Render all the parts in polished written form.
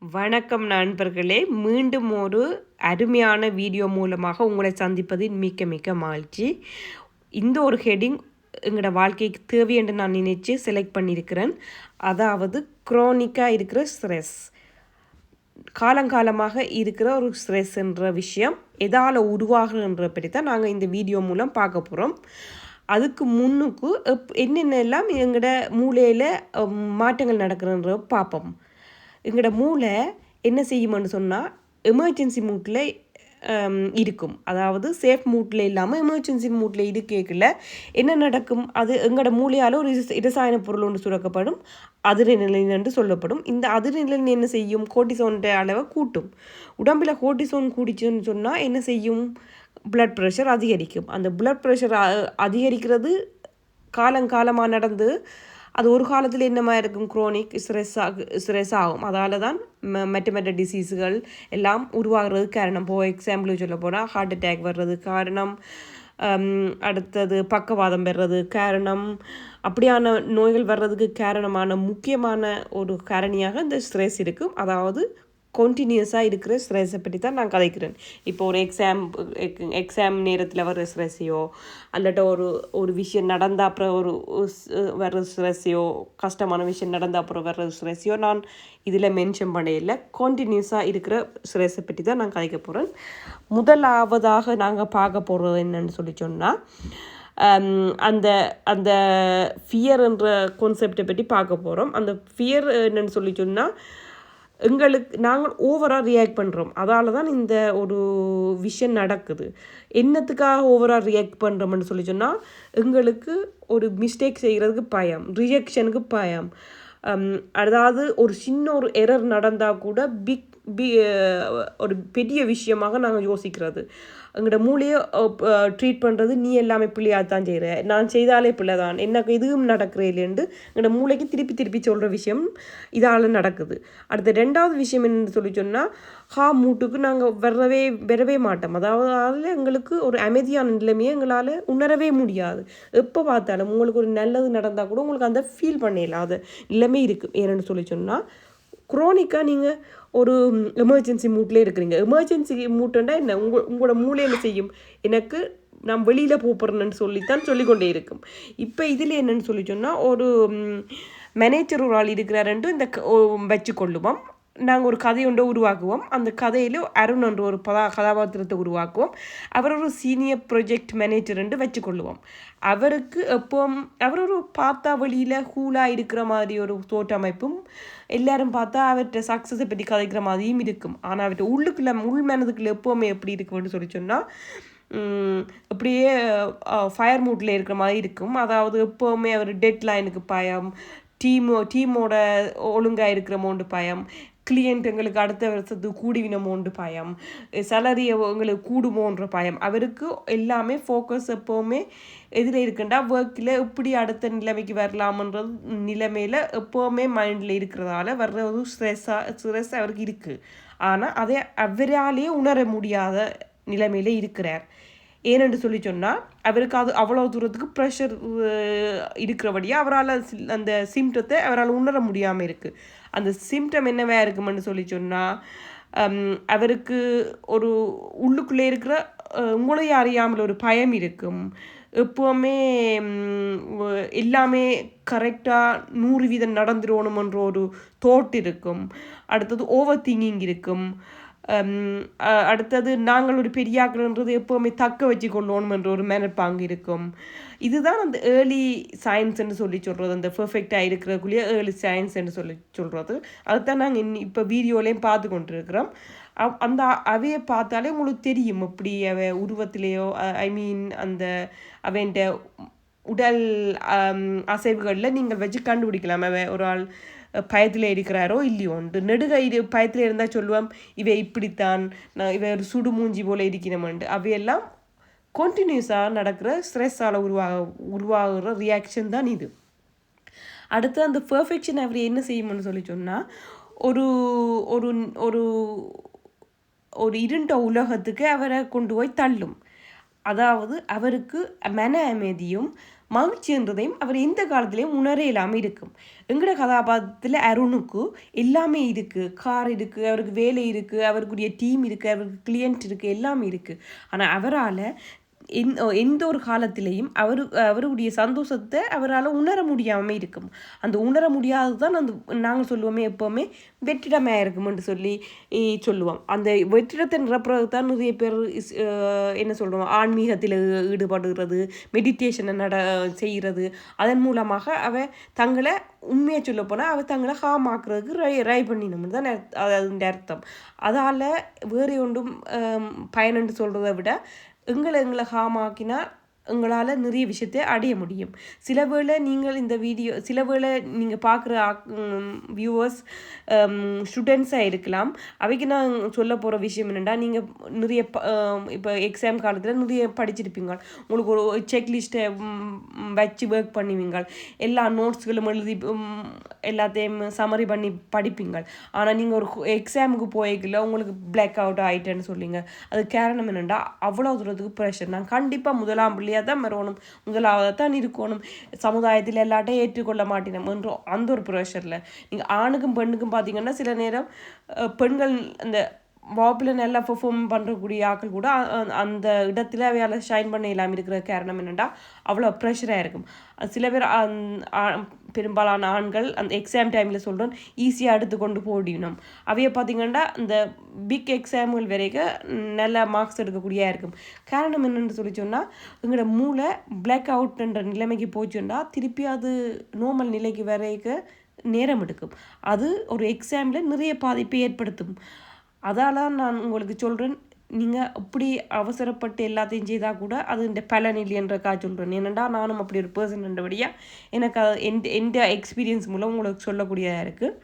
வணக்கம் நண்பர்களே, மீண்டும் ஒரு அருமையான வீடியோ மூலமாக உங்களை சந்திப்பதில் மிக்க மிக்க மகிழ்ச்சி. இந்த ஒரு ஹெட்டிங் எங்களோட வாழ்க்கைக்கு தேவை என்று நான் நினைச்சு செலக்ட் பண்ணியிருக்கிறேன். அதாவது குரோனிக்காக இருக்கிற ஸ்ட்ரெஸ், காலங்காலமாக இருக்கிற ஒரு ஸ்ட்ரெஸ் என்ற விஷயம் எதால் உருவாகுன்ற பற்றி தான் நாங்கள் இந்த வீடியோ மூலம் பார்க்க போகிறோம். அதுக்கு முன்னுக்கு என்னென்னலாம் எங்களோட மூளையில் மாற்றங்கள் நடக்கிறன்ற பார்ப்போம். எங்களோட மூளை என்ன செய்யும்னு சொன்னால் எமர்ஜென்சி மூட்டில் இருக்கும். அதாவது சேஃப் மூட்டில் இல்லாமல் எமர்ஜென்சி மூட்டில் இருக்கல என்ன நடக்கும், அது எங்களோட மூளையால் ஒரு இரசாயன பொருள் ஒன்று சுரக்கப்படும், அதிர்நிலை என்று சொல்லப்படும். இந்த அதிர்நிலை என்ன செய்யும், கோர்ட்டிசோன் அளவை கூட்டும். உடம்பில் கோர்ட்டிசோன் கூடிச்சுன்னு சொன்னால் என்ன செய்யும், பிளட் ப்ரெஷர் அதிகரிக்கும். அந்த பிளட் ப்ரெஷர் அதிகரிக்கிறது காலங்காலமாக நடந்து அது ஒரு காலத்தில் என்னமாக இருக்கும், குரோனிக் ஸ்ட்ரெஸ் ஆகும். அதால் தான் மற்ற டிசீஸுகள் எல்லாம் உருவாகிறது காரணம். எக்ஸாம்பிளுக்கு சொல்ல போனால் ஹார்ட் அட்டாக் வர்றது காரணம், அடுத்தது பக்கவாதம் வர்றது காரணம், அப்படியான நோய்கள் வர்றதுக்கு காரணமான முக்கியமான ஒரு காரணியாக இந்த ஸ்ட்ரெஸ் இருக்கும். அதாவது கண்டினியூஸாக இருக்கிற ஸ்ட்ரெஸ்ஸை பற்றி தான் நான் கதைக்கிறேன். இப்போ ஒரு எக்ஸாம் நேரத்தில் வர்ற ஸ்ட்ரெஸ்ஸையோ, அல்லாட்ட ஒரு விஷயம் நடந்த அப்புறம் வர்ற ஸ்ட்ரெஸ்ஸையோ, கஷ்டமான விஷயம் நடந்த அப்புறம் வர்ற ஸ்ட்ரெஸ்ஸையோ நான் இதில் மென்ஷன் பண்ணல. கண்டினியூஸாக இருக்கிற ஸ்ட்ரெஸ்ஸை பற்றி தான் நான் கதைக்க போகிறேன். முதலாவதாக நாங்கள் பார்க்க போகிறது என்னன்னு சொல்லி சொன்னால், அந்த அந்த ஃபியர்ன்ற கான்செப்டை பற்றி பார்க்க போகிறோம். அந்த ஃபியர் என்னன்னு சொல்லி சொன்னால், நாங்கள் ஓவராக ரியாக்ட் பண்ணுறோம். அதால் தான் இந்த ஒரு விஷயம் நடக்குது. என்னத்துக்காக ஓவராக ரியாக்ட் பண்ணுறோம்னு சொல்லி சொன்னால், எங்களுக்கு ஒரு மிஸ்டேக் செய்கிறதுக்கு பயம், ரிஜெக்ஷனுக்கு பயம். அதாவது ஒரு சின்ன ஒரு எரர் நடந்தால் கூட ஒரு பெரிய விஷயமாக நாங்கள் யோசிக்கிறது. எங்களோட மூளையை ட்ரீட் பண்ணுறது, நீ எல்லாமே பிள்ளையாக தான் செய்கிற, நான் செய்தாலே பிள்ளை தான், எனக்கு இதுவும் நடக்கிறேன்னு எங்களோட மூளைக்கு திருப்பி திருப்பி சொல்கிற விஷயம் இதால் நடக்குது. அடுத்த ரெண்டாவது விஷயம் என்னென்னு சொல்லி சொன்னால், மூட்டுக்கு நாங்கள் வரவே மாட்டோம். அதாவது எங்களுக்கு ஒரு அமைதியான நிலைமையை எங்களால் உணரவே முடியாது. எப்போ பார்த்தாலும் உங்களுக்கு ஒரு நல்லது நடந்தால் கூட உங்களுக்கு அந்த ஃபீல் பண்ணிடலாம் நிலைமை இருக்குது. ஏன்னு சொல்லி சொன்னால், குரோனிக்காக நீங்கள் ஒரு எமர்ஜென்சி மூட்லேயே இருக்கிறீங்க. எமர்ஜென்சி மூட்டுன்னா என்ன, உங்களோட மூளை என்ன செய்யும், எனக்கு நான் வெளியில் போகிறேன்னு சொல்லித்தான் சொல்லிக்கொண்டே இருக்கும். இப்போ இதில் என்னென்னு சொல்லி சொன்னால், ஒரு மேனேஜர் ஒரு ஆள் இருக்கிறாருன்ட்டு இந்த வச்சுக்கொள்ளுவோம். நாங்கள் ஒரு கதை ஒன்றை உருவாக்குவோம். அந்த கதையில் அருண் என்ற ஒரு கதாபாத்திரத்தை உருவாக்குவோம். அவர் ஒரு சீனியர் ப்ரொஜெக்ட் மேனேஜர்ன்ட்டு வச்சுக்கொள்ளுவோம். அவருக்கு அவர் ஒரு பார்த்தா வெளியில் கூலாக இருக்கிற மாதிரி ஒரு தோற்றமைப்பும், எல்லாரும் பார்த்தா அவர்கிட்ட சக்ஸஸை பற்றி கதைக்கிற மாதிரியும் இருக்கும். ஆனால் அவர்கிட்ட உள் மனதுக்குள்ளே எப்போவுமே எப்படி இருக்குன்னு சொல்லி சொன்னால், அப்படியே ஃபயர் மூட்டில் இருக்கிற மாதிரி இருக்கும். அதாவது எப்போவுமே அவர் டெட் லைனுக்கு பயம், டீமோட ஒழுங்காக இருக்கிறமோண்டு பயம், கிளியண்ட் எங்களுக்கு அடுத்த வருஷத்துக்கு கூடிவினமோண்டு பயம், சேலரி எங்களுக்கு கூடுமோன்ற பயம். அவருக்கு எல்லாமே ஃபோக்கஸ் எப்போவுமே எதில் இருக்குண்டா ஒர்க்கில் எப்படி அடுத்த நிலைமைக்கு வரலாமன்றது நிலைமையில் எப்போவுமே மைண்டில் இருக்கிறதால வர்ற ஒரு ஸ்ட்ரெஸ் அவருக்கு இருக்குது. ஆனால் அதை அவராலேயே உணர முடியாத நிலைமையில் இருக்கிறார். ஏனென்று சொல்லி சொன்னால், அவருக்கு அது அவ்வளோ தூரத்துக்கு ப்ரெஷர் இருக்கிறபடியாக அவரால் அந்த சிம்டத்தை அவரால் உணர முடியாமல் இருக்குது. அந்த சிம்டம் என்னவா இருக்குமென்னு சொல்லி சொன்னால், அவருக்கு ஒரு உள்ளுக்குள்ளே இருக்கிற உங்களையே அறியாமல் ஒரு பயம் இருக்கும். எப்போவுமே எல்லாமே கரெக்டாக 100% நடந்துடணுமன்ற ஒரு தோட் இருக்கும். அடுத்தது ஓவர் திங்கிங் இருக்கும். அடுத்தது நாங்கள் ஒரு பெரியாக்குன்றது எப்போவுமே தக்க வச்சு கொள்ளணும் என்ற ஒரு மனப்பாங்கு இருக்கும். இதுதான் அந்த ஏர்லி சயின்ஸ் என்று சொல்லி சொல்கிறது, அந்த பெர்ஃபெக்டாக இருக்கிறக்குள்ளேயே ஏர்லி சயின்ஸ் என்று சொல்லி சொல்கிறது. அதுதான் நாங்கள் இப்போ வீடியோலையும் பார்த்து கொண்டிருக்கிறோம். அந்த அவையை பார்த்தாலே உங்களுக்கு தெரியும், எப்படி உருவத்திலேயோ அந்த அவன்ட உடல் அசைவுகளில் நீங்கள் வச்சு கண்டுபிடிக்கலாம் ஒரு ஆள் பயத்தில் இருக்கிறாரோ இல்லையோண்டு. நெடுக பயத்தில் இருந்தால் சொல்லுவோம், இவை இப்படித்தான், இவை ஒரு சுடு மூஞ்சி போல் இருக்கிறோம்ண்டு. அவையெல்லாம் கண்டினியூஸாக நடக்கிற ஸ்ட்ரெஸ்ஸால் உருவாகிற ரியாக்ஷன் தான் இது. அடுத்து அந்த பெர்ஃபெக்ஷன் அவர் என்ன செய்யும்னு சொல்லி சொன்னால், ஒரு ஒரு ஒரு ஒரு இருண்ட உலகத்துக்கு அவரை கொண்டு போய் தள்ளும். அதாவது அவருக்கு மன அமைதியும் மகிழ்ச்சின்றதையும் அவர் எந்த காலத்திலையும் உணர இல்லாமல் இருக்கும். எங்கட கதாபாத்திரத்தில் அருணுக்கு எல்லாமே இருக்குது. கார் இருக்குது, அவருக்கு வேலை இருக்குது, அவருக்குரிய டீம் இருக்குது, அவருக்கு கிளியண்ட் இருக்குது, எல்லாமே இருக்குது. ஆனால் அவரால் எந்த ஒரு காலத்திலையும் அவருடைய சந்தோஷத்தை அவரால் உணர முடியாமல் இருக்கும். அந்த உணர முடியாது தான் அந்த நாங்கள் சொல்லுவோமே எப்போவுமே வெற்றிடமாக இருக்குமென்று சொல்லி சொல்லுவோம். அந்த வெற்றிடத்தை நிரப்புறது தான் நிறைய பேர் என்ன சொல்கிறோம், ஆன்மீகத்தில் ஈடுபடுகிறது, மெடிடேஷனை செய்கிறது. அதன் மூலமாக தங்களை உண்மையை சொல்ல போனால் தங்களை ஹாமாக்குறதுக்கு ரை பண்ணினோம்னு தான் அதன் அர்த்தம். அதால் வேறு ஒன்றும் பயனென்று சொல்கிறத விட எங்களை ஹாமாக்கினா உங்களால் நிறைய விஷயத்தை அடைய முடியும். சில வேளை நீங்கள் பார்க்குற வியூவர்ஸ் ஸ்டூடெண்ட்ஸாக இருக்கலாம். அவைக்கு நான் சொல்ல போகிற விஷயம் என்னென்னா, நீங்கள் நிறைய இப்போ எக்ஸாம் காலத்தில் நிறைய படிச்சிருப்பீங்க. உங்களுக்கு ஒரு செக்லிஸ்ட்டை வச்சு ஒர்க் பண்ணுவீங்க. எல்லா நோட்ஸ்களும் எழுதி எல்லாத்தையும் சம்மரி பண்ணி படிப்பீங்க. ஆனால் நீங்கள் ஒரு எக்ஸாமுக்கு போய்க்கல உங்களுக்கு பிளாக் அவுட் ஆகிட்டேன்னு சொல்லிங்க. அது காரணம் என்னென்னா, அவ்வளோ தூரத்துக்கு ப்ரெஷர். நான் கண்டிப்பாக முதலாம் பிள்ளையாக தான் வரணும், முதலாவது தான் இருக்கணும், சமுதாயத்தில் எல்லாட்டையும் ஏற்றுக்கொள்ள மாட்டேனும் என்ற அந்த ஒரு ப்ரெஷரில் நீங்கள் ஆணுக்கும் பெண்ணுக்கும் பார்த்தீங்கன்னா சில நேரம் பெண்கள் அந்த வாப்பில் நல்லா பெர்ஃபார்ம் பண்ணுறக்கூடிய ஆக்கள் கூட அந்த இடத்துல அவையால் ஷைன் பண்ண இல்லாமல் இருக்கிற காரணம் என்னென்னா அவ்வளோ ப்ரெஷராக இருக்கும். சில பேர் பெரும்பாலான ஆண்கள் அந்த எக்ஸாம் டைமில் சொல்கிறோம் ஈஸியாக எடுத்து கொண்டு போடணும். அவையை பார்த்திங்கன்னா இந்த பிக் எக்ஸாம்கள் வரைக்கும் நல்ல மார்க்ஸ் எடுக்கக்கூடியா இருக்கும். காரணம் என்னென்னு சொல்லி சொன்னால் எங்களோட மூளை பிளாக் அவுட்ன்ற நிலைமைக்கு போச்சுன்னா திருப்பி அது நார்மல் நிலைக்கு வரைக்கும் நேரம் எடுக்கும். அது ஒரு எக்ஸாமில் நிறைய பாதிப்பை ஏற்படுத்தும். அதால் நான் உங்களுக்கு சொல்கிறேன், நீங்கள் அப்படி அவசரப்பட்டு எல்லாத்தையும் செய்தால் கூட அது இந்த பலன் இல்லைன்றக்கா சொல்கிறேன். ஏனெண்டா நானும் அப்படி ஒரு பர்சன்ன்றபடியாக எனக்கு எந்த எக்ஸ்பீரியன்ஸ் மூலம் உங்களுக்கு சொல்லக்கூடியதாக இருக்குது.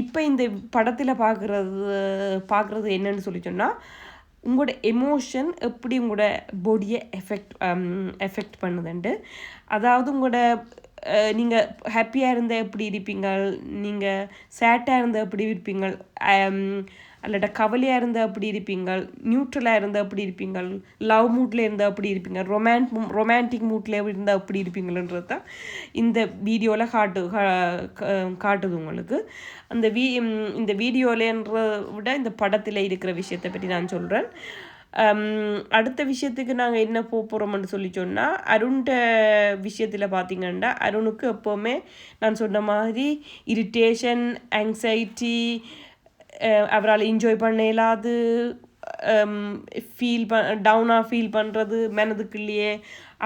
இப்போ இந்த படத்தில் பார்க்குறது என்னன்னு சொல்லி சொன்னால், உங்களோட எமோஷன் எப்படி உங்களோட பாடியை எஃபெக்ட் பண்ணுதுன்ட்டு. அதாவது உங்களோட நீங்கள் ஹாப்பியாக இருந்தால் எப்படி இருப்பீங்க, நீங்கள் சேட்டாக இருந்தால் எப்படி இருப்பீங்க, அல்லட்ட கவலையாக இருந்தால் அப்படி இருப்பீங்க, நியூட்ரலாக இருந்தால் அப்படி இருப்பீங்க, லவ் மூட்டில் இருந்தால் அப்படி இருப்பீங்க, ரொமான்டிக் மூட்டில் இருந்தால் அப்படி இருப்பீங்கன்றது தான் இந்த வீடியோவில் காட்டுது உங்களுக்கு. இந்த வீடியோவில்ன்றத விட இந்த படத்தில் இருக்கிற விஷயத்தை பற்றி நான் சொல்கிறேன். அடுத்த விஷயத்துக்கு நாங்கள் என்ன போகிறோம்னு சொல்லி சொன்னால், அருண்ட விஷயத்தில் பார்த்திங்கன்னா அருணுக்கு எப்போவுமே நான் சொன்ன மாதிரி இரிட்டேஷன், ஆங்ஸைட்டி, அவரால் என்ஜாய் பண்ண இயலாது, டவுனாக ஃபீல் பண்ணுறது மனதுக்குள்ளேயே.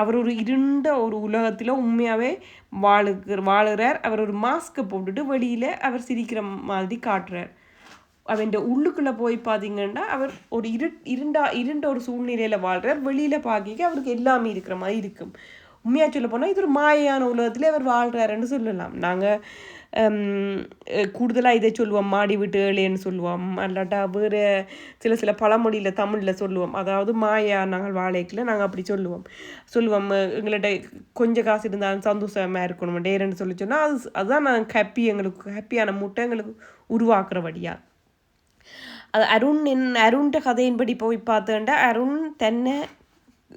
அவர் ஒரு இருண்ட ஒரு உலகத்தில் உண்மையாகவே வாழுகிறார். அவர் ஒரு மாஸ்கை போட்டுட்டு வெளியில் அவர் சிரிக்கிற மாதிரி காட்டுறார். அவன் உள்ளுக்குள்ளே போய் பார்த்தீங்கன்னா அவர் ஒரு இருண்ட ஒரு சூழ்நிலையில் வாழ்கிறார். வெளியில் பார்க்க அவருக்கு எல்லாமே இருக்கிற மாதிரி இருக்கும். உண்மையாக சொல்ல போனால் இது ஒரு மாயான உலகத்தில் அவர் வாழ்கிறாருன்னு சொல்லலாம். நாங்கள் கூடுதலாக இதை சொல்லுவோம், மாடி விட்டு ஏழேன்னு சொல்லுவோம், அல்லாட்டா வேறு சில பழமொழியில் தமிழில் சொல்லுவோம். அதாவது மாயா நாங்கள் வாழைக்கில் நாங்கள் அப்படி சொல்லுவோம். எங்கள்கிட்ட கொஞ்சம் காசு இருந்தாலும் சந்தோஷமாக இருக்கணும் டேரன்னு சொல்லி சொன்னால் அதுதான் நாங்கள் எங்களுக்கு ஹாப்பியான மூட்டை எங்களுக்கு உருவாக்குறபடியா. அது அருண்ட கதையின்படி போய் பார்த்தேன்டா அருண் தன்னை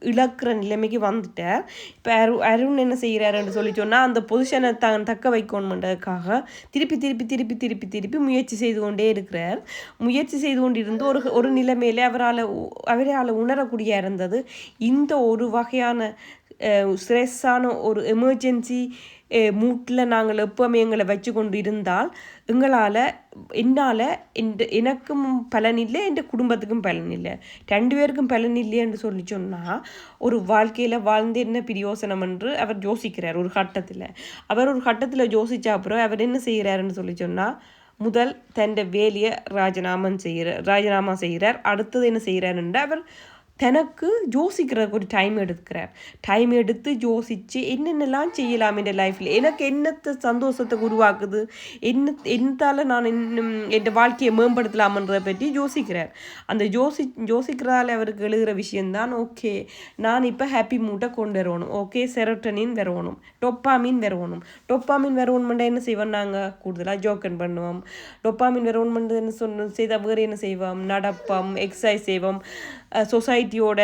இழக்கிற நிலைமைக்கு வந்துட்டார். இப்போ அருண் என்ன செய்கிறாருன்னு சொல்லி சொன்னால் அந்த பொசிஷனை தக்க வைக்கணுன்றதுக்காக திருப்பி முயற்சி செய்து கொண்டே இருக்கிறார். முயற்சி செய்து கொண்டு இருந்து ஒரு நிலைமையிலே அவரால் உணரக்கூடிய இருந்தது இந்த ஒரு வகையான ஸ்ட்ரெஸ்ஸான ஒரு எமர்ஜென்சி மூட்டில் நாங்கள் எப்போவுமே எங்களை வச்சு கொண்டு இருந்தால் என்னால் எனக்கும் பலன் இல்லை, என் குடும்பத்துக்கும் பலன் இல்லை, 2 பேருக்கும் பலன் இல்லைன்னு சொல்லி சொன்னால் ஒரு வாழ்க்கையில் வாழ்ந்து என்ன பிரயோசனம் என்று அவர் யோசிக்கிறார். ஒரு கட்டத்தில் யோசிச்ச அப்புறம் அவர் என்ன செய்கிறாருன்னு சொல்லி சொன்னால் முதல் தன் வேலையை ராஜினாமா செய்கிறார். அடுத்தது என்ன செய்கிறாருன்னு அவர் தனக்கு யோசிக்கிறதுக்கு ஒரு டைம் எடுத்து யோசித்து என்னென்னலாம் செய்யலாம் இந்த லைஃப்பில், எனக்கு என்னத்தை சந்தோஷத்தை உருவாக்குது, என்னத்தால் நான் என் வாழ்க்கையை மேம்படுத்தலாம்ன்றதை பற்றி யோசிக்கிறார். அந்த யோசிக்கிறதால அவருக்கு எழுதுகிற விஷயந்தான், ஓகே நான் இப்போ ஹாப்பி மூட்டை கொண்டு வரணும், ஓகே செரோட்டனின் வரணும், டொப்பாமின் வரணுமெண்டா என்ன செய்வோம், நாங்கள் கூடுதலாக ஜோக்கன் பண்ணுவோம். டொப்பாமின் வரணுமெண்டு என்ன செய்தால் வேறு என்ன செய்வோம், நடப்போம், எக்ஸசைஸ் செய்வோம், சொசைட்டி சொசைட்டியோட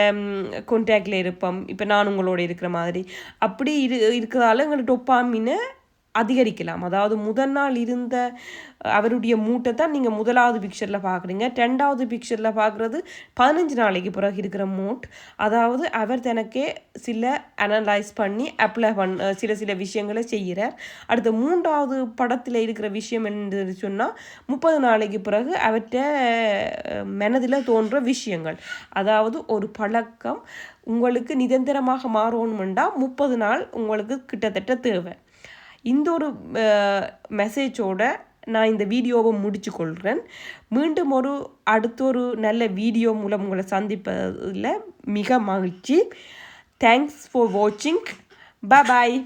கான்டாக்டில் இருப்போம். இப்போ நான் உங்களோட இருக்கிற மாதிரி அப்படி இருக்கிறதால எங்களோட டொப்பாமினை அதிகரிக்கலாம். அதாவது முதல் நாள் இருந்த அவருடைய மூட்டை தான் நீங்கள் முதலாவது பிக்சரில் பார்க்குறீங்க. 2வது பிக்சரில் பார்க்குறது 15 நாளைக்கு பிறகு இருக்கிற மூட். அதாவது அவர் தனக்கே சில அனலைஸ் பண்ணி அப்ளை சில விஷயங்களை செய்கிறார். அடுத்த 3வது படத்தில் இருக்கிற விஷயம் என்று சொன்னால் 30 நாளைக்கு பிறகு அவற்றை மனதில் தோன்ற விஷயங்கள். அதாவது ஒரு பழக்கம் உங்களுக்கு நிரந்தரமாக மாறணுமெண்டா 30 நாள் உங்களுக்கு கிட்டத்தட்ட தேவை. இந்த ஒரு மெசேஜோட நான் இந்த வீடியோவை முடிச்சு கொள்கிறேன். மீண்டும் அடுத்த நல்ல வீடியோ மூலம் உங்களை சந்திப்பதில் மிக மகிழ்ச்சி. தேங்க்ஸ் ஃபார் வாட்சிங். பாய்.